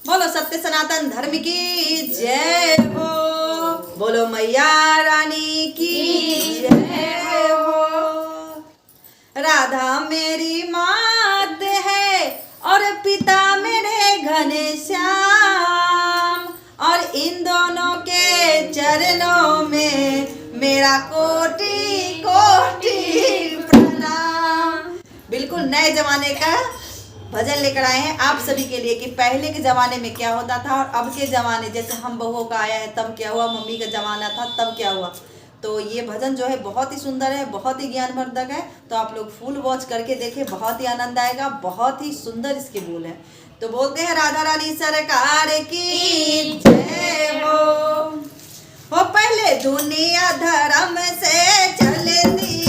बोलो सत्य सनातन धर्म की जय हो। बोलो मैया रानी की जय हो। राधा मेरी मात है और पिता मेरे घनश्याम, और इन दोनों के चरणों में मेरा कोटि कोटि प्रणाम। बिल्कुल नए जमाने का भजन लेकर आए हैं आप सभी के लिए कि पहले के ज़माने में क्या होता था और अब के ज़माने, जैसे हम बहुओं का आया है तब क्या हुआ, मम्मी का ज़माना था तब क्या हुआ। तो ये भजन जो है बहुत ही सुंदर है, बहुत ही ज्ञानवर्धक है। तो आप लोग फुल वॉच करके देखें, बहुत ही आनंद आएगा, बहुत ही सुंदर इसके बोल है। तो बोलते हैं राधा रानी सरकार की जय हो। पहले दुनिया धर्म से चलती थी,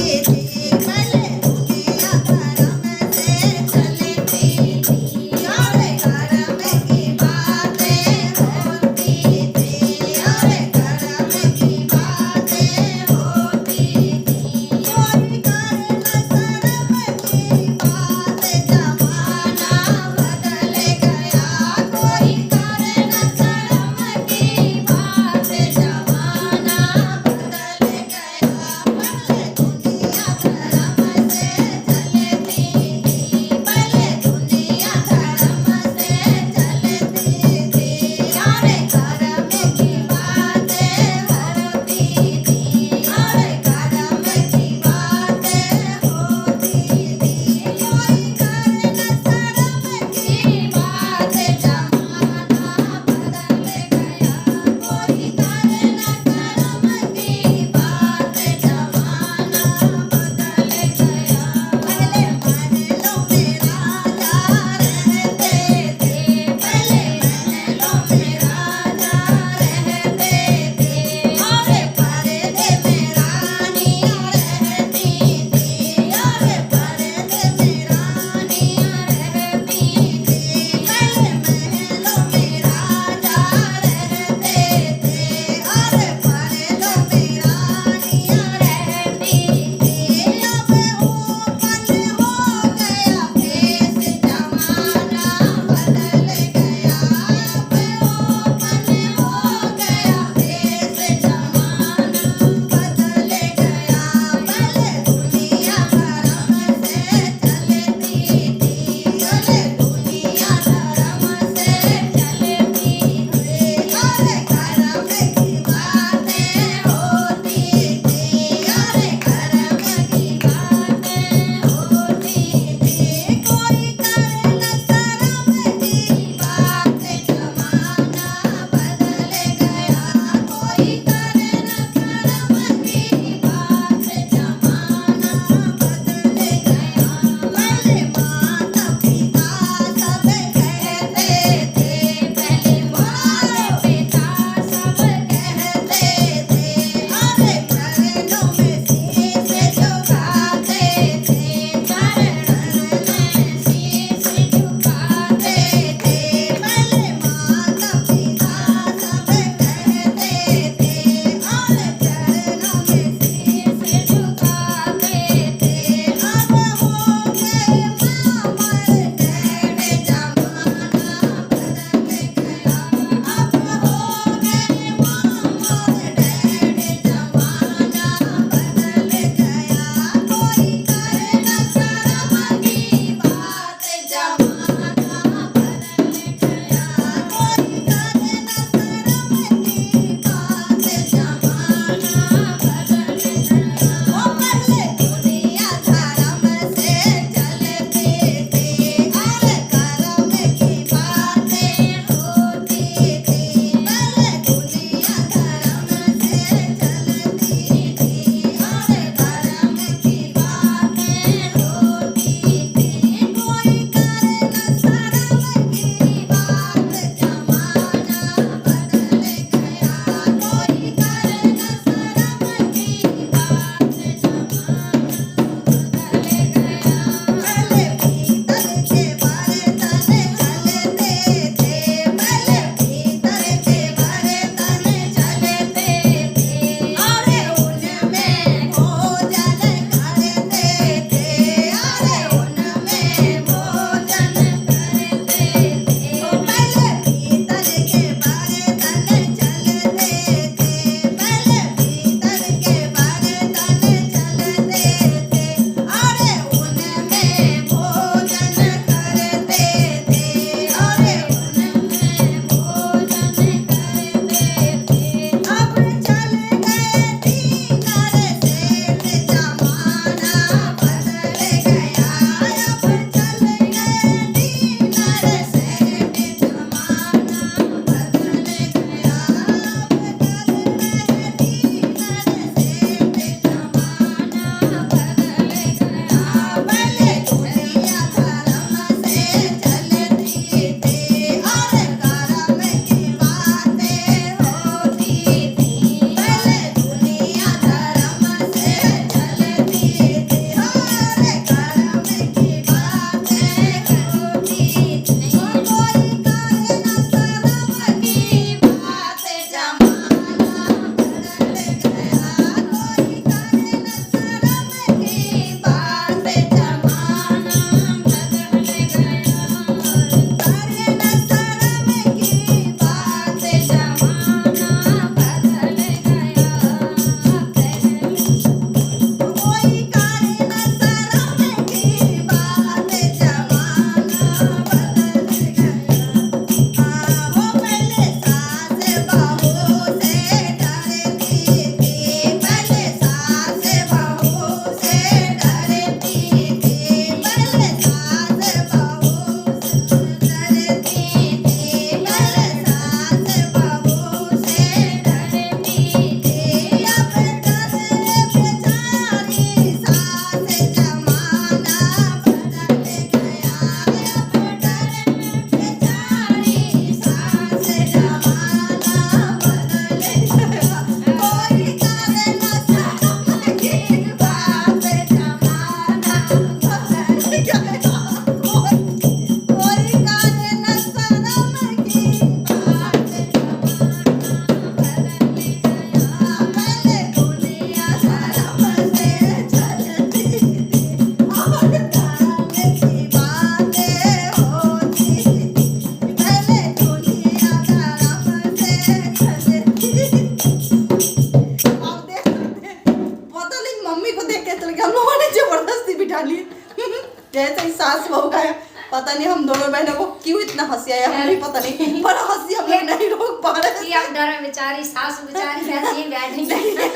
गया, हमें पता नहीं, पर हंसी हम लोग नहीं रोक पा रहे कि अब डर बेचारी सासू बेचारी वैसे ही बैठेंगे,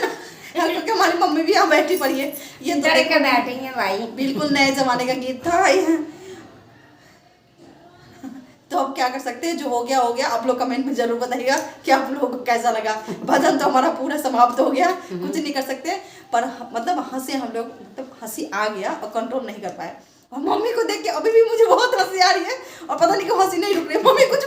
क्योंकि हमारी मम्मी भी यहाँ बैठी पड़ी है। ये तो डर के बैठेंगे भाई। बिल्कुल नए जमाने का गीत था ये। तो अब क्या कर सकते हैं, जो हो गया हो गया। आप लोग कमेंट में जरूर बताइएगा कि आप लोगों को कैसा लगा। भजन तो हमारा पूरा समाप्त हो गया, कुछ नहीं कर सकते, पर मतलब हंसे हम लोग, मतलब हंसी आ गया और कंट्रोल नहीं कर पाए। और मम्मी को देख के अभी भी मुझे बहुत हंसी आ रही है और पता नहीं क्यों हंसी नहीं रुक रही है। मम्मी कुछ